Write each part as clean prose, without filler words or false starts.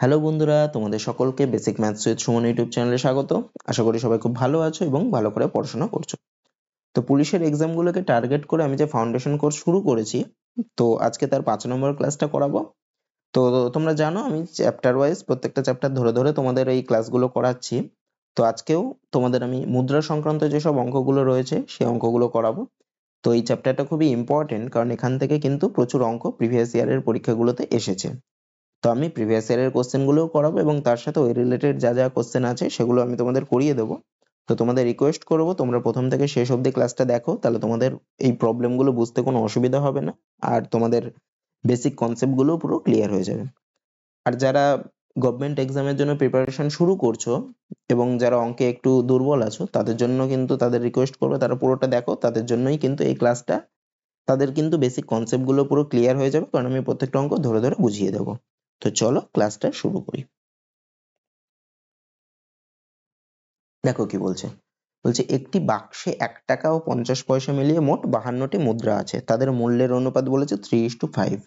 Hello বন্ধুরা, তোমাদের সকলকে basic maths with Suman YouTube চ্যানেলে স্বাগত। আশা করি সবাই খুব ভালো আছো এবং ভালো করে পড়াশোনা করছো। তো পুলিশের এক্সামগুলোকে টার্গেট করে আমি যে ফাউন্ডেশন কোর্স শুরু করেছি, তো আজকে তার 5 নম্বর ক্লাসটা করাবো। তো তোমরা জানো আমি চ্যাপ্টার ওয়াইজ প্রত্যেকটা চ্যাপ্টার ধরে ধরে তোমাদের এই ক্লাসগুলো করাচ্ছি। তো আজকেও তোমাদের আমি মুদ্রা সংক্রান্ত যেসব অঙ্কগুলো রয়েছে সেই অঙ্কগুলো করাবো। তো এই চ্যাপ্টারটা খুবই ইম্পর্টেন্ট, কারণ এখান থেকে কিন্তু প্রচুর অঙ্ক প্রিভিয়াস ইয়ারের পরীক্ষাগুলোতে এসেছে। তো আমি প্রিভিয়াস ইয়ারের কোশ্চেন গুলোও করাবো এবং তার সাথে ওই রিলেটেড যা যা কোশ্চেন আছে সেগুলো আমি তোমাদের করিয়ে দেবো। তো তোমাদের রিকোয়েস্ট করবো তোমরা প্রথম থেকে শেষ অবধি ক্লাসটা দেখো, তাহলে তোমাদের এই প্রবলেম গুলো বুঝতে কোনো অসুবিধা হবে না, আর তোমাদের বেসিক কনসেপ্ট গুলো পুরো ক্লিয়ার হয়ে যাবে। আর যারা গভর্নমেন্ট এক্সামের জন্য প্রিপারেশন শুরু করছো এবং যারা অঙ্কে একটু দুর্বল আছো, তাদের জন্য কিন্তু তাদের রিকোয়েস্ট করবো তারা পুরোটা দেখো, তাদের জন্যই কিন্তু এই ক্লাসটা। তাদের কিন্তু বেসিক কনসেপ্ট গুলো পুরো ক্লিয়ার হয়ে যাবে, কারণ আমি প্রত্যেকটা অঙ্ক ধরে ধরে বুঝিয়ে দেবো। তো চলো ক্লাসটা শুরু করি। দেখো কি বলছে। বলছে একটি বাক্সে 1 টাকা ও 50 পয়সা মিলিয়ে মোট 52টি মুদ্রা আছে, তাদের মূল্যের অনুপাত বলেছে 3:5।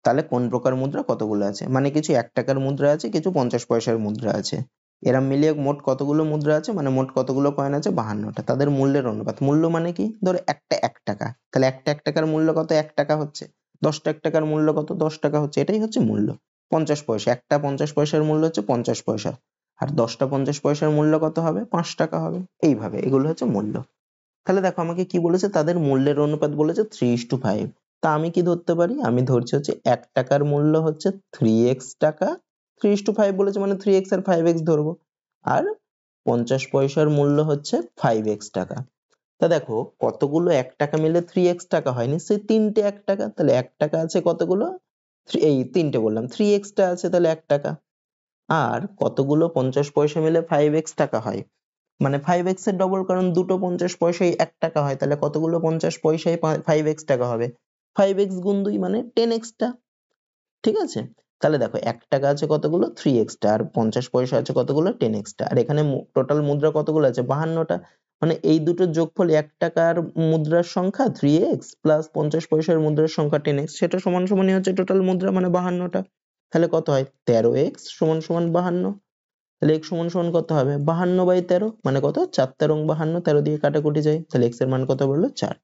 তাহলে কোন প্রকার মুদ্রা কতগুলো আছে, মানে কিছু 1 টাকার মুদ্রা আছে, কিছু 50 পয়সার মুদ্রা আছে, এরা মিলিয়ে মোট কতগুলো মুদ্রা আছে, মানে মোট কতগুলো কয়েন আছে, 52টা। তাদের মূল্যের অনুপাত, মূল্য মানে কি, ধরো একটা 1 টাকা, তাহলে একটা 1 টাকার মূল্য কত, 1 টাকা হচ্ছে। 10টা 1 টাকার মূল্য কত, 10 টাকা হচ্ছে, এটাই হচ্ছে মূল্য। 50 পয়সা, একটা 50 পয়সার মূল্য হচ্ছে 50 পয়সা, আর 10টা 50 পয়সার মূল্য কত হবে, 5 টাকা হবে। এইভাবে এগুলো হচ্ছে মূল্য। তাহলে দেখো আমাকে কি বলেছে, তাদের মূল্যের অনুপাত বলেছে 3:5। তা আমি কি ধরতে পারি, আমি ধরছি হচ্ছে 1 টাকার মূল্য হচ্ছে 3x টাকা, 3:5 বলেছে মানে 3x আর 5x ধরবো, আর 50 পয়সার মূল্য হচ্ছে 5x টাকা। তা দেখো কতগুলো 1 টাকা মিলে 3x টাকা হয়, নিশ্চয়ই তিনটে 1 টাকা, তাহলে 1 টাকা আছে কতগুলো, এই তিনটে বললাম, 3x টা আছে তাহলে 1 টাকা। আর কতগুলো 50 পয়সা মিলে 5x টাকা হয়, মানে 5x এর ডবল, কারণ দুটো 50 পয়সায় 1 টাকা হয়, তাহলে কতগুলো 50 পয়সায় 5x টাকা হবে, 5x গুণ 2 মানে 10x টা। ঠিক আছে, তাহলে দেখো 1 টাকা আছে কতগুলো, 3x টা, আর 50 পয়সা আছে কতগুলো, 10x টা, আর এখানে টোটাল মুদ্রা কতগুলো আছে, 52টা। মানে এই দুটোর যোগফল 1 টাকার মুদ্রার সংখ্যা 3x প্লাস 50 পয়সার মুদ্রার সংখ্যা 10x, সেটা সমান সমানই হচ্ছে টোটাল মুদ্রা মানে 52টা। তাহলে কত হয়, 13x সমান সমান 52। তাহলে x সমান সমান কত হবে, 52/13, মানে কত, 4 তেরং 52, 13 দিয়ে কাটাকুটি যায়, তাহলে x এর মান কত বললো, 4।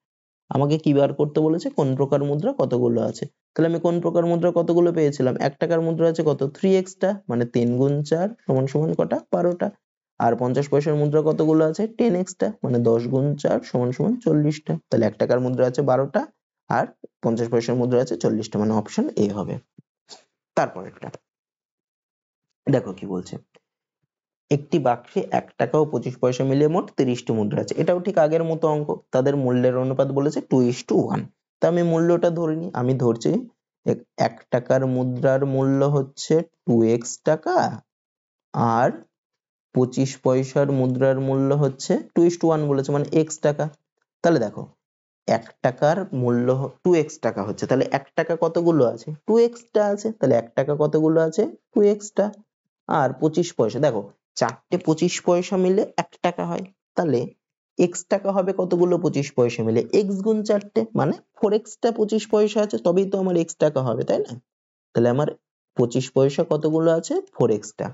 আমাকে কি বার করতে বলেছে, কোন প্রকার মুদ্রা কতগুলো আছে। তাহলে আমি কোন প্রকার মুদ্রা কতগুলো পেয়েছিলাম, 1 টাকার মুদ্রা আছে কত, 3x টা, মানে 3 গুণ 4 সমান সমান কটা, 12টা। আর 50 পয়সার মুদ্রা কতগুলো আছে, 10x টা, মানে 10 গুণ 4 সমান সমান 40টা। তাহলে 1 টাকার মুদ্রা আছে 12টা, আর 50 পয়সার মুদ্রা আছে 40টা, মানে অপশন এ হবে। তারপরেরটা দেখো কি বলছে, একটি বাক্সে 1 টাকা ও 25 পয়সা মিলিয়ে মোট 30টি মুদ্রা আছে, এটাও ঠিক আগের মতো অঙ্ক, তাদের মূল্যের অনুপাত বলেছে 2:1। তা আমি মূল্যটা ধরিনি, আমি ধরছি 1 টাকার মুদ্রার মূল্য হচ্ছে 2x টাকা, আর 25 পয়সার মুদ্রার মূল্য হচ্ছে 2:1 বলেছে মানে x টাকা। তাহলে দেখো 1 টাকার মূল্য 2x টাকা হচ্ছে, তাহলে 1 টাকা কতগুলো আছে, 2x টা আছে, তাহলে 1 টাকা কতগুলো আছে, 2x টা। আর 25 পয়সা, দেখো চারটে 25 পয়সা মিলে 1 টাকা হয়, তাহলে x টাকা হবে কতগুলো 25 পয়সা মিলে, x গুণ 4টে, মানে 4x টা 25 পয়সা আছে, তবেই তো আমার x টাকা হবে, তাই না। তাহলে আমার 25 পয়সা কতগুলো আছে, 4x টা।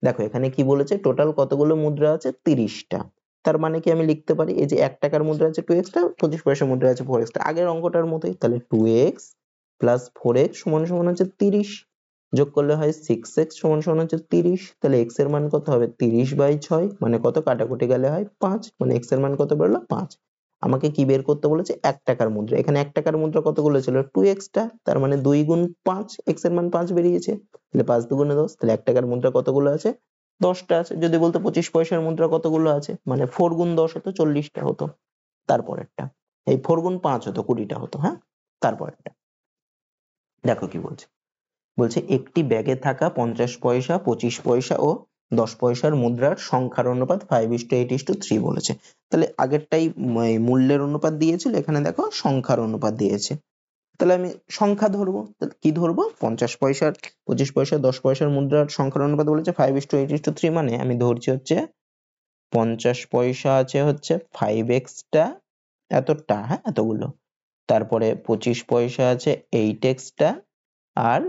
দেখো এখানে কি বলেছে, টোটাল কতগুলো মুদ্রা আছে, 30টা। তার মানে কি আমি লিখতে পারি, এই যে 1 টাকার মুদ্রা আছে 2x টা, 25 পয়সার মুদ্রা আছে 4x টা, আগের অঙ্কটার মতোই। তাহলে 2x প্লাস 4x সমান সমান হচ্ছে 30, যোগ করলে হয় 6x সমান সমান হচ্ছে 30। তাহলে x এর মান কত হবে, 30/6, মানে কত, কাটাকুটি গেলে হয় 5, মানে x এর মান কত বেরোলো, 5। আমাকে কি বের করতে বলেছে, 1 টাকার মুদ্রা, এখানে 1 টাকার মুদ্রা কতগুলো ছিল, 2x টা, তার মানে 2 গুণ 5, x এর মান 5 বেরিয়েছে, তাহলে 5 দুগুণে 10, তাহলে 1 টাকার মুদ্রা কতগুলো আছে, 10টা আছে। যদি বলতো 25 পয়সার মুদ্রা কতগুলো আছে, মানে 4 গুণ 10 হতো, 40টা হতো। তারপরেরটা, এই 4 গুণ 5 হতো, 20টা হতো। হ্যাঁ, তারপরেরটা দেখো কি বলছে। বলছে একটি ব্যাগে থাকা 50 পয়সা, 25 পয়সা ও 10 পয়সার মুদ্রার সংখ্যার অনুপাত 5:8:3 বলেছে। তাহলে আগেরটাই মূল্যের অনুপাত দিয়েছিল, এখানে দেখো সংখ্যার অনুপাত দিয়েছে। তাহলে আমি সংখ্যা ধরবো, তাহলে কি ধরবো, 50 পয়সার, 25 পয়সা, 10 পয়সার মুদ্রার সংখ্যার অনুপাত বলেছে 5:8:3, মানে আমি ধরছি হচ্ছে 50 পয়সা আছে হচ্ছে 5x টা, এতটা, হ্যাঁ এতগুলো। তারপরে 25 পয়সা আছে 8x টা, আর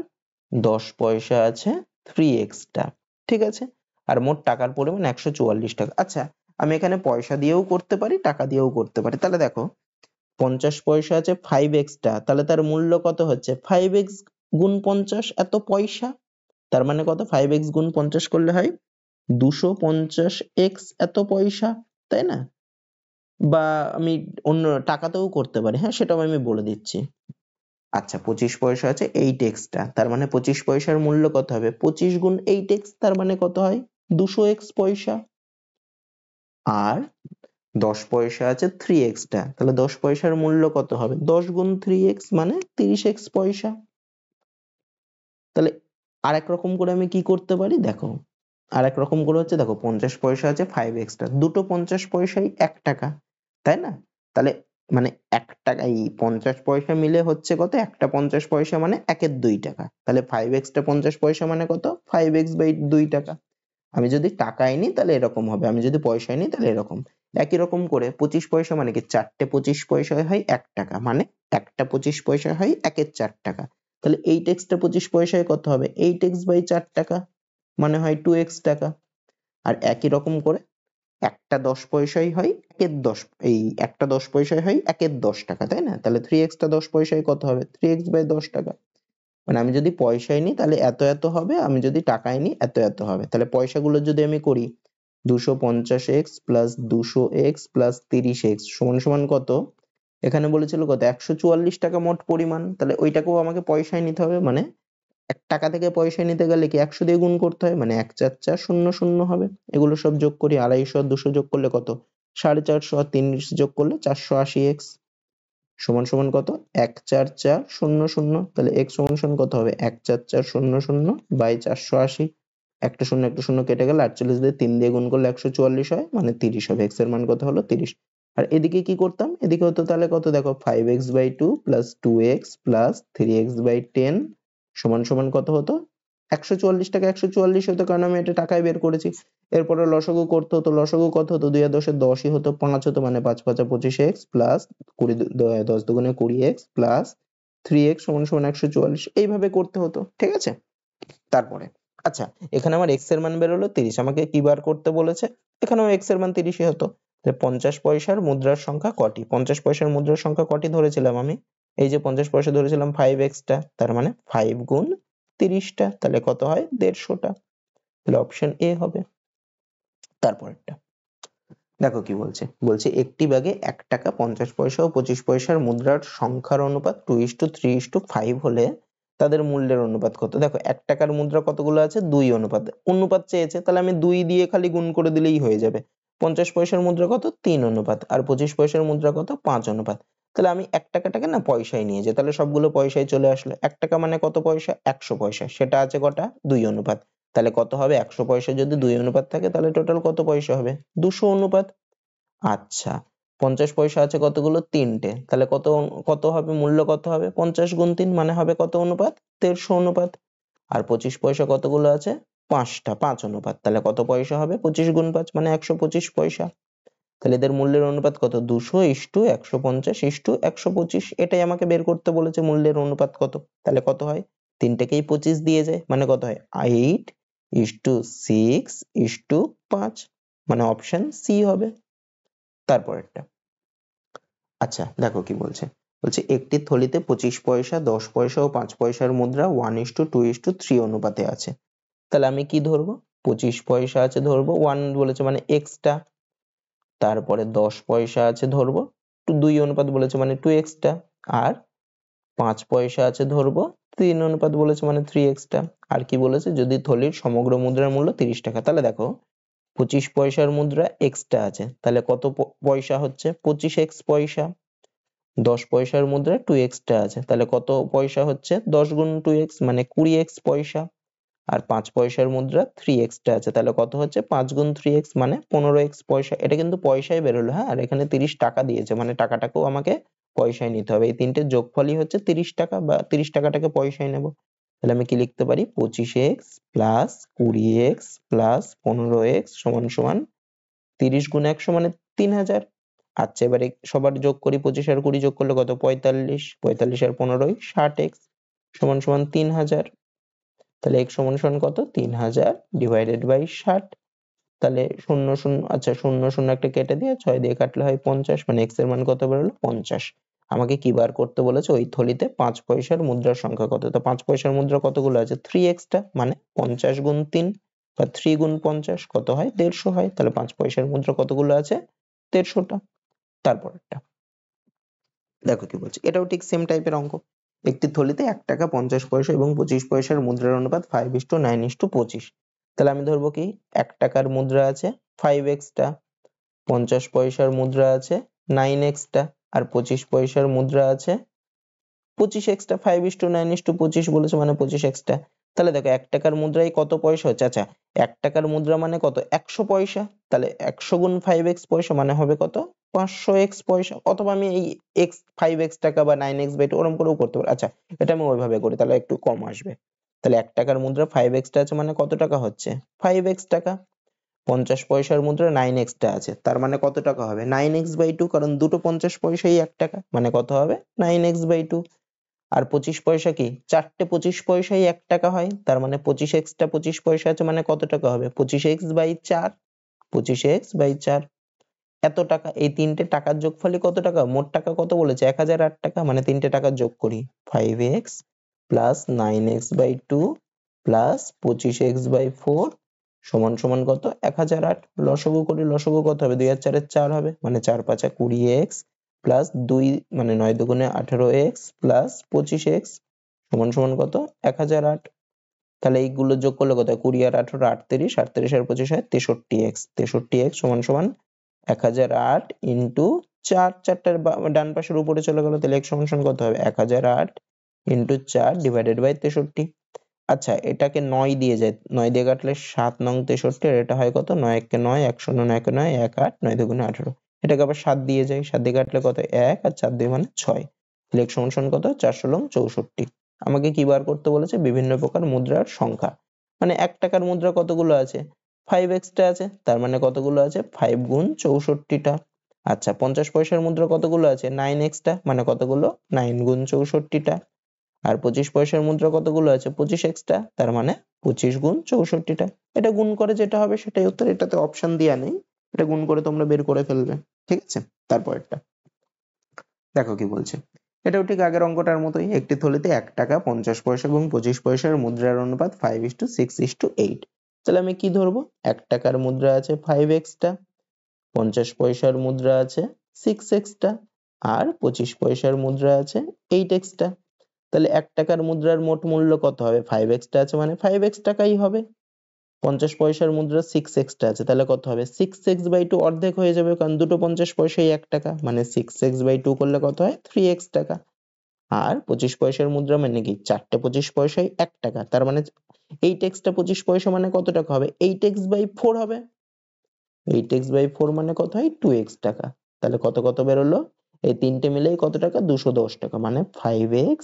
10 পয়সা আছে 3x টা, ঠিক আছে? আর মোট টাকার পরিমাণ 144 টাকা। আচ্ছা, আমি এখানে পয়সা দিয়েও করতে পারি, টাকা দিয়েও করতে পারি। তাহলে দেখো 50 পয়সা আছে 5x টা, তাহলে তার মূল্য কত হচ্ছে 5x গুণ 50 এত পয়সা। তার মানে কত 5x গুণ 50 করলে হয় 250x এত পয়সা, তাই না? বা আমি অন্য টাকাতেও করতে পারি, হ্যাঁ সেটাও আমি বলে দিচ্ছি। আচ্ছা 25 পয়সা আছে 8x টা, তার মানে 25 পয়সার মূল্য কত হবে 25 গুণ 8x, তার মানে কত হয় 200x পয়সা। আর 10 পয়সা আছে 3x টা, তাহলে 10 পয়সার মূল্য কত হবে 10 গুণ 3x মানে 30x পয়সা। তাহলে আরেক রকম করে আমি কি করতে পারি দেখো, আরেক রকম করে হচ্ছে দেখো 50 পয়সা আছে 5x টা, দুটো 50 পয়সাই 1 টাকা, তাই না? তাহলে মানে 1 টাকা এই 50 পয়সা মিলে হচ্ছে কত, একটা 50 পয়সা মানে 1 এর 2 টাকা। তাহলে 5x টা 50 পয়সা মানে কত 5x বাই 2 টাকা। আমি যদি টাকায় নিই তাহলে এরকম হবে, আমি যদি পয়সায় নিই তাহলে এরকম। একই রকম করে 25 পয়সা মানে কি, চারটে 25 পয়সায় হয় 1 টাকা, মানে একটা 25 পয়সা হয় 1 এর 4 টাকা। তাহলে 8x টা 25 পয়সায় কত হবে 8x বাই 4 টাকা, মানে হয় 2x টাকা। আর একই রকম করে একটা 10 পয়সাই হয় 1 এর 10, এই একটা 10 পয়সায় হয় 1 এর 10 টাকা, তাই না? তাহলে 3x টা 10 পয়সায় কত হবে 3x বাই 10 টাকা। মানে আমি যদি পয়সায় নিই তাহলে এত এত হবে, আমি যদি টাকায় নিই এত এত হবে। তাহলে পয়সাগুলো যদি আমি করি 250x plus 200x plus 30x সমান সমান কত, এখানে বলেছিল কত 144 টাকা মোট পরিমাণ। তাহলে ওইটাকেও আমাকে পয়সায় নিতে হবে, মানে 1 টাকা থেকে পয়সায় নিতে গেলে কি 100 দিয়ে গুণ করতে হয়, মানে 1 4 4 0 0 হবে। এগুলো সব যোগ করি, 250 আর 200 যোগ করলে কত 450 আর 30 যোগ করলে 480x সমান সমান কত 14400। তাহলে x সমান সমান কত হবে 14400 বাই 480। একটা শূন্য একটা শূন্য কেটে গেলে 48 দিয়ে 3 দিয়ে গুণ করলে 144 হয়, মানে 30 হবে। x এর মান কত হলো 30। আর এদিকে কি করতাম, এদিকে হতো তাহলে কত দেখো 5x by 2 plus 2x plus 3x by 10 সমান সমান কত হতো 144 টাকা। 144 হতো কারণ আমি এটা টাকায় বের করেছি। এরপরে লসাগু করতে হতো, লসাগু কত হতো 2 আর 10 এর 10ই হতো, 5 হতো, মানে 5 5 25x প্লাস 20 10 দুগুণে 20x প্লাস 3x সমান সমান 144, এইভাবে করতে হতো, ঠিক আছে? তারপরে আচ্ছা এখানে আমার x এর মান বেরোলো 30, আমাকে কি বার করতে বলেছে, এখানেও x এর মান 30ই হতো। তাহলে 50 পয়সার মুদ্রার সংখ্যা কটি, 50 পয়সার মুদ্রার সংখ্যা কটি ধরেছিলাম আমি, এই যে 50 পয়সা ধরেছিলাম 5x টা, তার মানে 5 গুণ 30 টা, তাহলে কত হয় 150 টা। তাহলে অপশন এ হবে। তারপরেরটা দেখো কি বলছে, বলছে একটি ব্যাগে 1 টাকা 50 পয়সা ও 25 পয়সার মুদ্রার সংখ্যার অনুপাত 2:3:5 হলে তাদের মূল্যের অনুপাত কত। দেখো 1 টাকার মুদ্রা কতগুলো আছে 2 অনুপাত, অনুপাত চেয়েছে তাহলে আমি 2 দিয়ে খালি গুণ করে দিলেই হয়ে যাবে। 50 পয়সার মুদ্রা কত 3 অনুপাত, আর 25 পয়সার মুদ্রা কত 5 অনুপাত। তাহলে আমি 1 টাকাটাকে না পয়সায় নিয়ে যাই, তাহলে সবগুলো পয়সায় চলে আসলো। 1 টাকা মানে কত পয়সা 100 পয়সা, সেটা আছে কটা 2 অনুপাত। তাহলে কত হবে 100 পয়সা যদি 2 অনুপাত থাকে তাহলে টোটাল কত পয়সা হবে 200 অনুপাত। আচ্ছা 50 পয়সা আছে কতগুলো 3টে, তাহলে কত কত হবে মূল্য কত হবে 50 গুণ 3 মানে হবে কত অনুপাত 150 অনুপাত। আর 25 পয়সা কতগুলো আছে 5টা 5 অনুপাত, তাহলে কত পয়সা হবে 25 গুণ 5 মানে 125 পয়সা। তাহলে এদের মূল্যের অনুপাত কত 200:150:125, এটাই আমাকে বের করতে বলেছে মূল্যের অনুপাত কত। তাহলে কত হয় তিনটেকেই 25 দিয়ে যায়, মানে কত হয় 8:6:5, মানে অপশন সি হবে। তারপরেরটা আচ্ছা দেখো কি বলছে, বলছে একটি থলিতে 25 পয়সা 10 পয়সা ও 5 পয়সার মুদ্রা 1:2:3 অনুপাতে আছে। তাহলে আমি কি ধরবো 25 পয়সা আছে ধরবো 1 বলেছে মানে এক্সট্রা, তারপরে 10 পয়সা আছে ধরবো 2 অনুপাত বলেছে মানে 2x টা, আর 5 পয়সা আছে ধরবো 3 অনুপাত বলেছে মানে 3x টা। আর কি বলেছে যদি থলির সমগ্র মুদ্রার মূল্য 30 টাকা। তাহলে দেখো 25 পয়সার মুদ্রা এক্সট্রা আছে, তাহলে কত পয়সা হচ্ছে 25x পয়সা। 10 পয়সার মুদ্রা 2x টা আছে, তাহলে কত পয়সা হচ্ছে 10 গুণ 2x মানে 20x পয়সা। আর 5 পয়সার মুদ্রা 3x টা আছে, তাহলে কত হচ্ছে 5 গুণ 3x মানে 15x পয়সা। এটা কিন্তু পয়সায় বেরোলো, হ্যাঁ, আর এখানে 30 টাকা দিয়েছে মানে টাকাটাকেও আমাকে পয়সায় নিতে হবে। এই তিনটের যোগফলই হচ্ছে 30 টাকা, বা 30 টাকাটাকে পয়সায় নেব। তাহলে আমি কি লিখতে পারি 25x plus 20x plus 15x সমান সমান 30 গুণ 100 মানে 3000। আচ্ছা এবারে সবার যোগ করি, 25 আর 20 যোগ করলে কত 45, 45 আর 15 60x সমান সমান 3000। তাহলে x সমান সমান কত 3000 ডিভাইডেড বাই 60। তাহলে 0 0 আচ্ছা 0 0 একটা কেটে দিয়ে 6 দিয়ে কাটলে হয় 50, মানে x এর মান কত বেরোলো 50। আমাকে কি বার করতে বলেছে ওই থলিতে 5 পয়সার মুদ্রার সংখ্যা কত। তো 5 পয়সার মুদ্রা কতগুলো আছে 3x টা, মানে 50 গুণ 3 বা 3 গুণ 50 কত হয় 150 হয়। তাহলে 5 পয়সার মুদ্রা কতগুলো আছে 150টা। তারপরটা দেখো কি বলছে, এটাও ঠিক সেম টাইপের অঙ্ক। একটি থলিতে 1 টাকা 50 পয়সা এবং 25 পয়সার মুদ্রার অনুপাত 5:9:25। তাহলে আমি ধরবো কি 1 টাকার মুদ্রা আছে 5x টা, 50 পয়সার মুদ্রা আছে 9x টা, আর 25 পয়সার মুদ্রা আছে 25x টা। 5:9:25 বলেছে মানে 25x টা। তাহলে দেখো 1 টাকার মুদ্রায় কত পয়সা হচ্ছে, আচ্ছা 1 টাকার মুদ্রা মানে কত 100 পয়সা। তাহলে 100 গুণ 5x পয়সা মানে হবে কত 500x পয়সা। অথবা আমি এই x 5x টাকা বা 9x/2 ওরকম করেও করতে পারি। আচ্ছা এটা আমি ওইভাবে করি তাহলে একটু কম আসবে। তাহলে 1 টাকার মুদ্রা 5x টা আছে মানে কত টাকা হচ্ছে 5x টাকা। 50 পয়সার মুদ্রা 9x টা আছে তার মানে কত টাকা হবে 9x/2, কারণ দুটো 50 পয়সাই 1 টাকা, মানে কত হবে 9x/2। আর 25 পয়সা কি চারটে 25 পয়সাই 1 টাকা হয়, তার মানে 25x টা 25 পয়সা আছে মানে কত টাকা হবে 25x/4। 25x/4 এত টাকা। এই তিনটে টাকার যোগফলই কত টাকা, মোট টাকা কত বলেছে 1008 টাকা। মানে তিনটে টাকা যোগ করি 5x plus 9x/2 plus 25x/4 সমান সমান কত 1008। লসাগু করি, লসাগু কত হবে 2 আর 4 এর 4 হবে, মানে 4 5 20x প্লাস 2 মানে 9 দুগুণে 18x প্লাস 25x সমান সমান কত 1008। তাহলে এইগুলো যোগ করলে কত হয় 20 আর 18 38, 38 আর 25 হয় 63x। 63x সমান সমান 1008 ইন্টু 4, 4টার ডান পাশের উপরে চলে গেল, তাহলে x সমান সমান কত হবে 1008 ইন্টু 4 ডিভাইডেড বাই 63। আচ্ছা এটাকে 9 দিয়ে যায়, 9 দিয়ে কাটলে 7 নং 63, আর এটা হয় কত 9 একে 9 1 0 9 একে 9 1 8 9 দুগুণে 18। এটাকে আবার 7 দিয়ে যায়, 7 দিয়ে কাটলে কত 1 আর 4 2 মানে 6। তাহলে x সমান সমান কত 4 × 64। আমাকে কি বার করতে বলেছে বিভিন্ন প্রকার মুদ্রার সংখ্যা। মানে 1 টাকার মুদ্রা কতগুলো আছে 5x টা আছে, তার মানে কতগুলো আছে 5 গুণ 64 টা। আচ্ছা 50 পয়সার মুদ্রা কতগুলো আছে 9x টা, মানে কতগুলো 9 গুণ 64 টা। আর 25 পয়সার মুদ্রা কতগুলো আছে 25x টা, তার মানে 25 গুণ 64 টা। এটা গুণ করে যেটা হবে সেটাই উত্তর, এটাতে অপশন দেয়া নেই, এটা গুণ করে তোমরা বের করে ফেলবে। ঠিক আছে, তারপরেরটা দেখো কি বলছে, এটাও ঠিক আগের অঙ্কটার মতোই। একটি থলিতে 1 টাকা 50 পয়সা এবং 25 পয়সার মুদ্রার অনুপাত 5:6:8। তাহলে আমি কি ধরবো 1 টাকার মুদ্রা আছে 5x টা, 50 পয়সার মুদ্রা আছে 6x টা, আর 25 পয়সার মুদ্রা আছে 8x টা। তাহলে 1 টাকার মুদ্রার মোট মূল্য কত হবে 5x টা আছে মানে 5x টাকাই হবে। 50 পয়সার মুদ্রা 6x টা আছে তাহলে কত হবে 6x/2 অর্ধেক হয়ে যাবে, কারণ দুটো 50 পয়সাই 1 টাকা, মানে 6x/2 করলে কত হয় 3x টাকা। আর 25 পয়সার মুদ্রা মানে কি চারটে 25 পয়সাই 1 টাকা, তার মানে 8x টা 25 পয়সা মানে কত টাকা হবে 8x/4 হবে। 8x/4 মানে কত হয় 2x টাকা। তাহলে কত কত বেরোলো, এই তিনটে মিলেই কত টাকা 210 টাকা, মানে 5x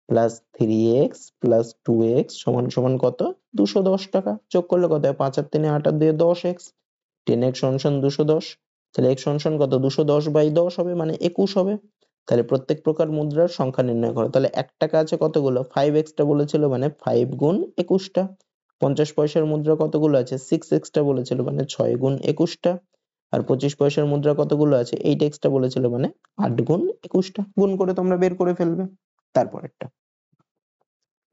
plus 3x plus 2x সমান সমান কত 210 টাকা। যোগ করলে কত হয় 5 আর 3 8 আর 2 10x, 10x সমান সমান 210। তাহলে x সমান সমান কত 210/10 হবে, মানে 21 হবে। তাহলে প্রত্যেক প্রকার মুদ্রার সংখ্যা নির্ণয় করো। তাহলে 1 টাকা আছে কতগুলো 5x টা বলেছিল, মানে 5 গুণ 21 টা। 50 পয়সার মুদ্রা কতগুলো আছে 6x টা বলেছিল, মানে 6 গুণ 21 টা। আর 25 পয়সার মুদ্রা কতগুলো আছে 8x টা বলেছিল, মানে 8 গুণ 21 টা। গুণ করে তোমরা বের করে ফেলবে। তারপরেরটা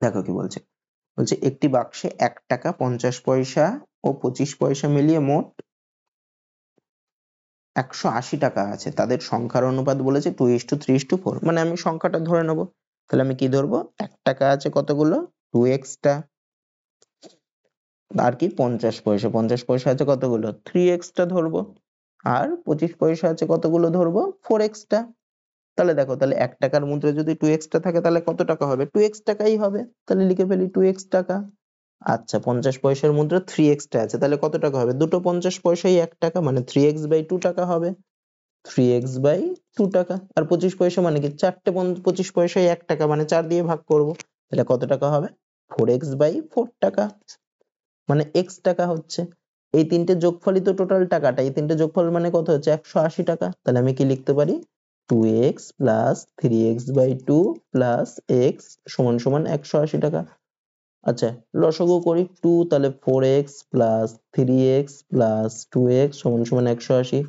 দেখো কি বলছে, বলছে একটি বাক্সে 1 টাকা 50 পয়সা ও 25 পয়সা মিলিয়ে মোট 180 টাকা আছে, তাদের সংখ্যার অনুপাত বলেছে 2:3:4। মানে আমি সংখ্যাটা ধরে নেব। তাহলে আমি কি ধরবো 1 টাকা আছে কতগুলো 2x টা, আর কি 50 পয়সা, 50 পয়সা আছে কতগুলো 3x টা ধরবো, আর 25 পয়সা আছে কতগুলো ধরবো 4x টা। তাহলে দেখো, তাহলে 1 টাকার মুদ্রা যদি 2x টা থাকে তাহলে কত টাকা হবে 2x টাকাই হবে। তাহলে লিখে ফেলি 2x টাকা। আচ্ছা 50 পয়সার মুদ্রা 3x টা আছে, তাহলে কত টাকা হবে দুটো 50 পয়সাই 1 টাকা, মানে 3x/2 টাকা হবে। 3x/2 টাকা। আর 25 পয়সা মানে কি চারটে 25 পয়সাই 1 টাকা, মানে 4 দিয়ে ভাগ করব, তাহলে কত টাকা হবে 4x/4 টাকা, মানে x টাকা হচ্ছে। এই তিনটে যোগফলই তো টোটাল টাকাটা, এই তিনটে যোগফল মানে কত হচ্ছে 180 টাকা। তাহলে আমি কি লিখতে পারি 2x plus 3x/2 plus x সমান সমান 180 টাকা। আচ্ছা লসাগু করি 2, তাহলে 4x plus 3x plus 2x সমান সমান 180।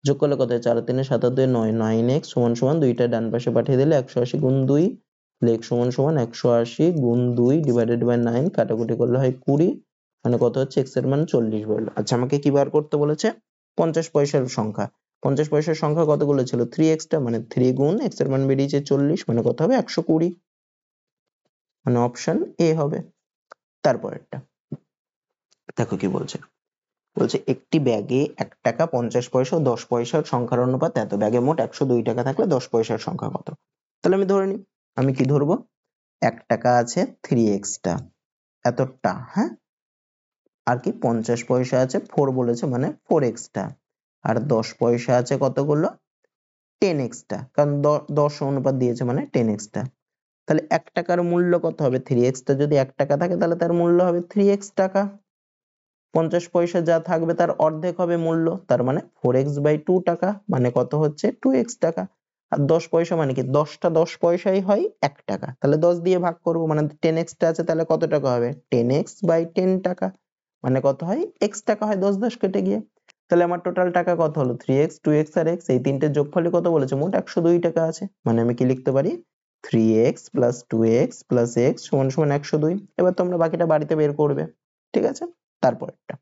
যোগ করলে কত হয়? 4 আর 3 7 আর 2 9, 9x সমান সমান দুইটা ডান পাশে পাঠিয়ে দিলে 180 গুণ 2, তাহলে x সমান সমান 180 গুণ 2 ডিভাইডেড বাই 9, কাটাকুটি করলে হয় 20, মানে কত হচ্ছে? x এর মান 40 বেরোলো। আচ্ছা আমাকে কি বার করতে বলেছে? 50 পয়সার সংখ্যা। 50 পয়সার সংখ্যা কতগুলো ছিল? 3x টা, মানে 3 গুণ x এর মান বেরিয়েছে 40, মানে কত হবে? 120, মানে অপশন এ হবে। তারপরেরটা দেখো কি বলছে। বলছে একটি ব্যাগে 1 টাকা 50 পয়সা ও 10 পয়সার সংখ্যার অনুপাত এত, ব্যাগে মোট 102 টাকা থাকলে 10 পয়সার সংখ্যা কত? তাহলে আমি ধরে নিই, আমি কি ধরবো? 1 টাকা আছে 3x টা এতটা, হ্যাঁ, আর কি 50 পয়সা আছে 4 বলেছে মানে 4x টা, আর 10 পয়সা আছে কতগুলো? 10x টা, কারণ 10 অনুপাত দিয়েছে মানে 10x টা। তাহলে 1 টাকার মূল্য কত হবে? 3x টা যদি 1 টাকা থাকে তাহলে তার মূল্য হবে 3x টাকা। 50 পয়সা যা থাকবে তার অর্ধেক হবে মূল্য, তার মানে 4x বাই 2 টাকা, মানে কত হচ্ছে? 2x টাকা। আর 10 পয়সা মানে কি? 10টা 10 পয়সাই হয় 1 টাকা, তাহলে 10 দিয়ে ভাগ করব, মানে 10x টা আছে তাহলে কত টাকা হবে? 10x বাই 10 টাকা, মানে কত হয়? x টাকা হয় 10 10 কেটে গিয়ে। তাহলে আমার টোটাল টাকা কত হলো? 3x 2x আর x, এই তিনটের যোগফলই কত বলেছে? মোট 102 টাকা আছে, মানে আমি কি লিখতে পারি? 3x plus 2x plus x সমান সমান 102। এবার তোমরা বাকিটা বাড়িতে বের করবে, ঠিক আছে? তারপরেরটা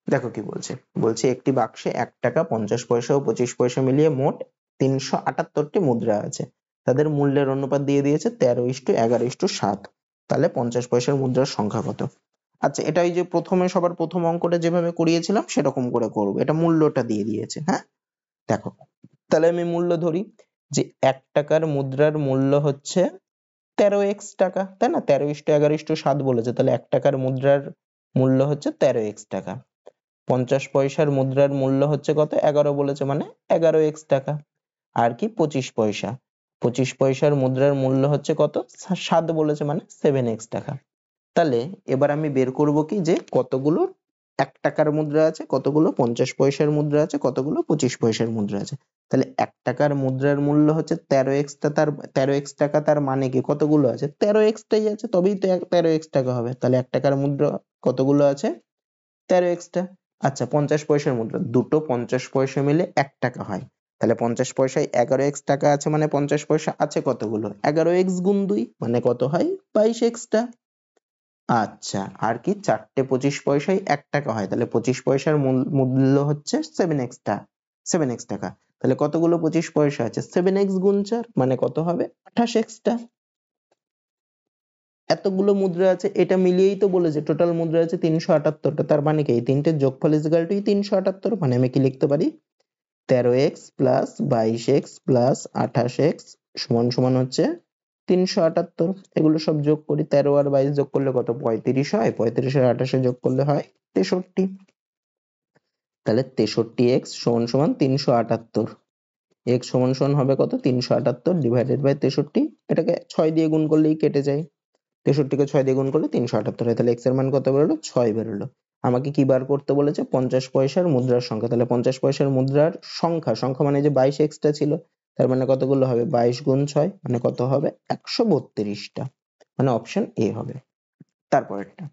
দেখো কি বলছে। বলছে একটি বাক্সে 1 টাকা 50 পয়সা ও 25 পয়সা মিলিয়ে মোট 378টি মুদ্রা আছে। তাদের মূল্যের অনুপাত দিয়ে দিয়েছে 13:11:7। তাহলে 50 পয়সার মুদ্রার সংখ্যা কত? আচ্ছা এটা এই যে প্রথমে সবার প্রথম অঙ্কটা যেভাবে করিয়েছিলাম সেরকম করে করবো, এটা মূল্যটা দিয়ে দিয়েছে, হ্যাঁ। দেখো তাহলে আমি মূল্য ধরি যে 1 টাকার মুদ্রার মূল্য হচ্ছে 13x টাকা, তাই না? 13:11:7 বলেছে, তাহলে 1 টাকার মুদ্রার মূল্য হচ্ছে 13x টাকা। 50 পয়সার মুদ্রার মূল্য হচ্ছে কত? 11 বলেছে, মানে 11x টাকা। আর কি 25 পয়সা, 25 পয়সার মুদ্রার মূল্য হচ্ছে কত? 7 বলেছে, মানে 7x টাকা। তাহলে এবার আমি বের করব কি যে কতগুলো 1 টাকার মুদ্রা আছে, কতগুলো 50 পয়সার মুদ্রা আছে, কতগুলো 25 পয়সার মুদ্রা আছে। তাহলে 1 টাকার মুদ্রার মূল্য হচ্ছে 13x টা, তার 13x টাকা, তার মানে কি কতগুলো আছে? 13x টাই আছে, তবেই তো 13x টাকা হবে। তাহলে 1 টাকার মুদ্রা কতগুলো আছে? 13x টা। আচ্ছা 50 পয়সার মুদ্রা, দুটো 50 পয়সা মিলে 1 টাকা হয়, তাহলে 50 পয়সায় 11x টাকা আছে, মানে 50 পয়সা আছে কতগুলো? 11x গুণ 2, মানে কত হয়? 22x টা। আচ্ছা আর কি চারটে 25 পয়সায় 1 টাকা হয়, তাহলে 25 পয়সার মূল্য হচ্ছে 7x টা, 7x টাকা। তাহলে কতগুলো 25 পয়সা আছে? 7x গুণ 4, মানে কত হবে? 28x টা। এতগুলো মুদ্রা আছে, এটা মিলিয়েই তো বলেছে টোটাল মুদ্রা আছে 378টা, তার মানে কি এই তিনটের যোগফল ইজ ইকুয়াল টু 378, মানে আমি কি লিখতে পারি? 13x plus 22x plus 28x সমান সমান হচ্ছে 378। এগুলো সব যোগ করি, 13 আর 22 যোগ করলে কত? 35 হয়, 35 আর 28 যোগ করলে হয় 63। তাহলে 63x সমান সমান 378, x সমান সমান হবে কত? 378 ডিভাইডেড বাই 63, এটাকে 6 দিয়ে গুণ করলেই কেটে যায়। 63 কে 6 দিয়ে গুণ করলে 378 হয়, তাহলে x এর মান কত বেরোলো? 6 বেরোলো। আমাকে কি বার করতে বলেছে? 50 পয়সার মুদ্রার সংখ্যা। তাহলে 50 পয়সার মুদ্রার সংখ্যা, সংখ্যা মানে যে 22x টা ছিল, তার মানে কতগুলো হবে? 22 গুণ 6, মানে কত হবে? 132টা, মানে অপশন এ হবে। তারপরেরটা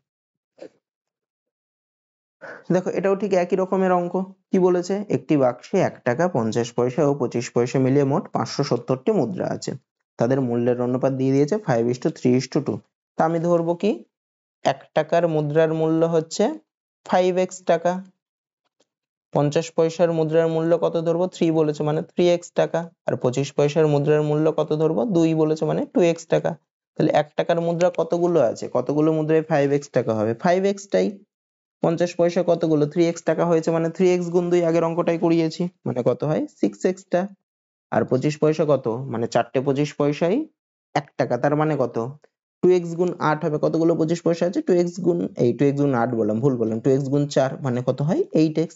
দেখো, এটাও ঠিক একই রকমের অঙ্ক। কি বলেছে? একটি বাক্সে 1 টাকা 50 পয়সা ও 25 পয়সা মিলিয়ে মোট 570টি মুদ্রা আছে। তাদের মূল্যের অনুপাত দিয়ে দিয়েছে 5:3:2। তা আমি ধরবো কি 1 টাকার মুদ্রার মূল্য হচ্ছে 5x টাকা, 50 পয়সার মুদ্রার মূল্য কত ধরবো? 3 বলেছে, মানে 3x টাকা, আর 25 পয়সার মুদ্রার মূল্য কত ধরবো? 2 বলেছে, মানে 2x টাকা। তাহলে 1 টাকার মুদ্রা কতগুলো আছে? কতগুলো মুদ্রায় 5x টাকা হবে? 5x টাই। 50 পয়সা কতগুলো? 3x টাকা হয়েছে, মানে 3x গুণ 2, আগের অঙ্কটাই করিয়েছি, মানে কত হয়? 6x টা। আর 25 পয়সা কত? মানে চারটে 25 পয়সাই 1 টাকা, তার মানে কত? 2x গুণ 8 হবে, কতগুলো 25 পয়সা আছে? 2x গুণ 8 বললাম, ভুল বললাম, 2x গুণ 4, মানে কত হয়? 8x।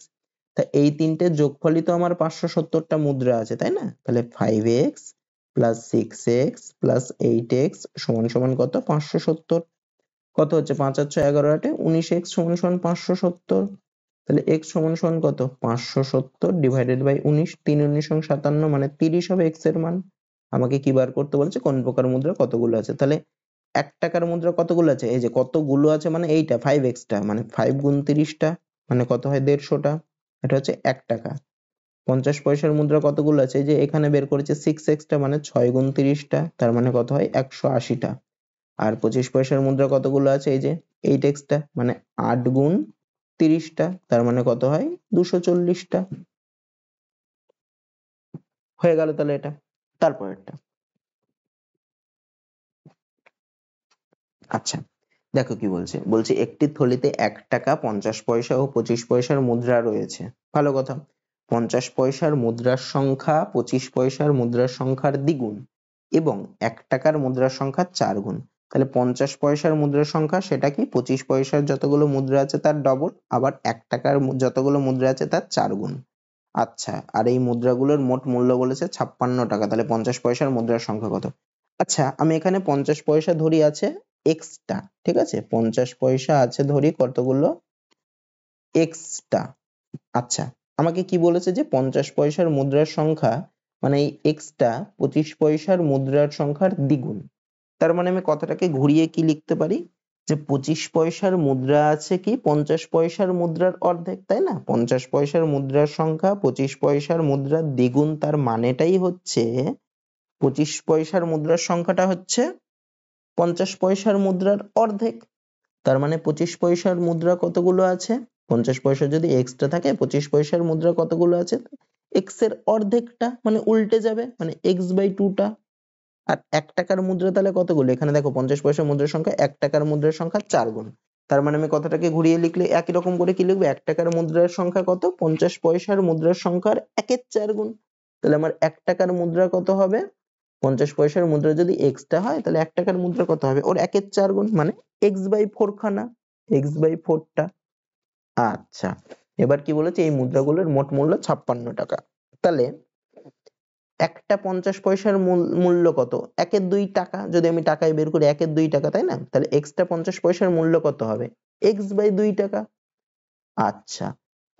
তা এই তিনটে যোগফলই তো আমার 570টা মুদ্রা আছে, তাই না? তাহলে 5x plus 6x plus 8x সমান সমান কত? 570। কত হচ্ছে? 5 আর 6 11 8 19x সমান সমান 570। তাহলে x সমান সমান কত? 570 ডিভাইডেড বাই 19, 3 19 57, মানে 30 হবে x এর মান। আমাকে কি বার করতে বলেছে? কোন প্রকার মুদ্রা কতগুলো আছে। তাহলে 1 টাকার মুদ্রা কতগুলো আছে? এই যে কতগুলো আছে মানে এইটা 5x টা মানে 5 গুণ 30 টা মানে কত হয় 150 টা। এটা হচ্ছে 1 টাকা। 50 পয়সার মুদ্রা কতগুলো আছে? এই যে এখানে বের করেছে 6x টা মানে 6 গুণ 30 টা তার মানে কত হয় 180 টা। আর 25 পয়সার মুদ্রা কতগুলো আছে? এই যে 8x টা মানে 8 গুণ 30 টা তার মানে কত হয় 240 টা। হয়ে গেল তাহলে এটা। তারপরেরটা। আচ্ছা দেখো কি বলছে, বলছে একটি থলিতে 1 টাকা 50 পয়সা ও 25 পয়সার মুদ্রা রয়েছে। ভালো কথা। 50 পয়সার মুদ্রার সংখ্যা 25 পয়সার মুদ্রার সংখ্যার দ্বিগুণ এবং 1 টাকার মুদ্রার সংখ্যা 4 গুণ। তাহলে 50 পয়সার মুদ্রার সংখ্যা সেটা কি 25 পয়সার যতগুলো মুদ্রা আছে তার ডবল, আবার 1 টাকার যতগুলো মুদ্রা আছে তার 4 গুণ। আচ্ছা, আর এই মুদ্রাগুলোর মোট মূল্য বলেছে 56 টাকা। তাহলে 50 পয়সার মুদ্রার সংখ্যা কত? আচ্ছা আমি এখানে 50 পয়সা ধরি আছে x টা, ঠিক আছে? 50 পয়সা আছে ধরি কতগুলো x টা। আচ্ছা আমাকে কি বলেছে যে 50 পয়সার মুদ্রার সংখ্যা মানে এই x টা 25 পয়সার মুদ্রার সংখ্যার দ্বিগুণ। তার মানে আমি কথাটাকে ঘুরিয়ে কি লিখতে পারি যে 25 পয়সার মুদ্রা আছে কি 50 পয়সার মুদ্রার অর্ধেক, তাই না? 50 পয়সার মুদ্রার সংখ্যা 25 পয়সার মুদ্রার দ্বিগুণ, তার মানেটাই হচ্ছে 25 পয়সার মুদ্রার সংখ্যাটা হচ্ছে 50 পয়সার মুদ্রার অর্ধেক। তার মানে 25 পয়সার মুদ্রা কতগুলো আছে? 50 পয়সা যদি এক্সট্রা থাকে 25 পয়সার মুদ্রা কতগুলো আছে? এক্স এর অর্ধেকটা মানে উল্টে যাবে মানে x/2 টা। আর 1 টাকার মুদ্রা তাহলে কতগুলো? এখানে দেখো 50 পয়সার মুদ্রার সংখ্যা 1 টাকার মুদ্রার সংখ্যা 4 গুণ। তার মানে আমি কথাটাকে ঘুরিয়ে লিখলে একই রকম করে কি লিখবো? 1 টাকার মুদ্রার সংখ্যা কত? 50 পয়সার মুদ্রার সংখ্যার 1 এর 4 গুণ। তাহলে আমার 1 টাকার মুদ্রা কত হবে? 50 পয়সার মুদ্রা যদি x টা হয় তাহলে 1 টাকার মুদ্রা কত হবে? ওর 1 এর 4 গুণ মানে x/4 খানা, x/4 টা। আচ্ছা এবার কি বলেছে এই মুদ্রাগুলোর মোট মূল্য 56 টাকা। তাহলে একটা 50 পয়সার মূল্য কত? 1 এর 2 টাকা। যদি আমি টাকায় বের করি 1 এর 2 টাকা, তাই না? তাহলে এক্সট্রা 50 পয়সার মূল্য কত হবে? x/2 টাকা। আচ্ছা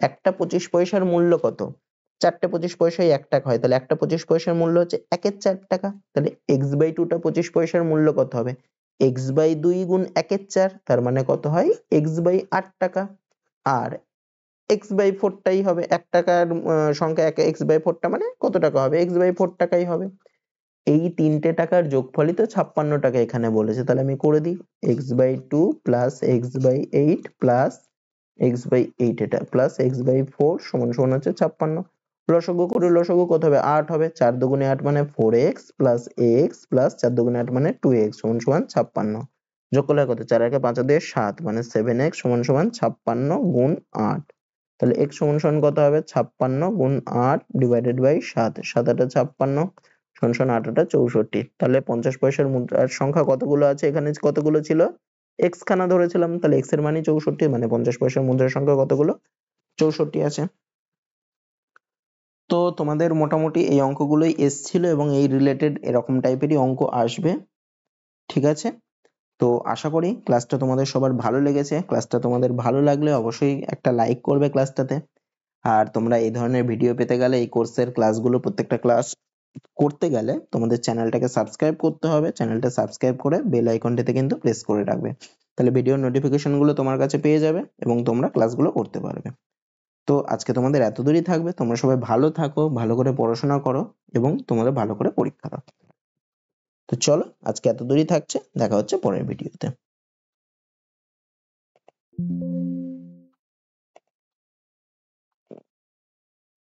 একটা 25 পয়সার মূল্য কত? 4টে 25 পয়সায় 1 টাকা হয়, তাহলে একটা 25 পয়সার মূল্য হচ্ছে 1 এর 4 টাকা। তাহলে x/2 টা 25 পয়সার মূল্য কত হবে? x/2 গুণ 1 এর 4 তার মানে কত হয়? x/8 টাকা। আর x/4 টাই হবে 1 টাকার সংখ্যা x/4 টা মানে কত টাকা হবে? x/4 টাকাই হবে। এই তিনটে টাকার যোগফলই তো 56 টাকা এখানে বলেছে। তাহলে আমি করে দিই x/2 plus x/8 plus x/8 এটা প্লাস x/4 সমান সমান হচ্ছে 56। লসাগু করে লসাগু কত হবে? 8 হবে। 4 দুগুণে 8 মানে 4x প্লাস x প্লাস 4 দুগুণে 8 মানে 2x সমান সমান 56। যোগ করলে কত? 4 আর 5 দিয়ে 7 মানে 7x সমান সমান 56 গুণ 8। তাহলে x সমান সমান কত হবে? 56 গুণ 8 ডিভাইডেড বাই 7। 7 8 56 সমান সমান 8 8 64। তাহলে 50 পয়সার মুদ্রার সংখ্যা কতগুলো আছে? এখানে কতগুলো ছিল? x খানা ধরেছিলাম, তাহলে x এর মানই 64 মানে 50 পয়সার মুদ্রার সংখ্যা কতগুলো? 64 আছে। তো তোমাদের মোটামুটি এই অঙ্কগুলোই এসছিল এবং এই রিলেটেড এরকম টাইপেরই অঙ্ক আসবে, ঠিক আছে? তো আশা করি ক্লাসটা তোমাদের সবার ভালো লেগেছে। ক্লাসটা তোমাদের ভালো লাগলে অবশ্যই একটা লাইক করবে ক্লাসটাতে। আর তোমরা এই ধরনের ভিডিও পেতে গেলে এই কোর্সের ক্লাসগুলো প্রত্যেকটা ক্লাস করতে গেলে তোমাদের চ্যানেলটাকে সাবস্ক্রাইব করতে হবে। চ্যানেলটা সাবস্ক্রাইব করে বেল আইকনটাতে কিন্তু প্রেস করে রাখবে। তাহলে ভিডিওর নোটিফিকেশন গুলো তোমার কাছে পেয়ে যাবে এবং তোমরা ক্লাসগুলো করতে পারবে। তো আজকে তোমাদের এতদূরই থাকবে। তোমরা সবাই ভালো থাকো, ভালো করে পড়াশোনা করো এবং তোমাদের ভালো করে পরীক্ষা দাও। তো চলো আজকে এতদূরই থাকছে, দেখা হচ্ছে পরের ভিডিওতে।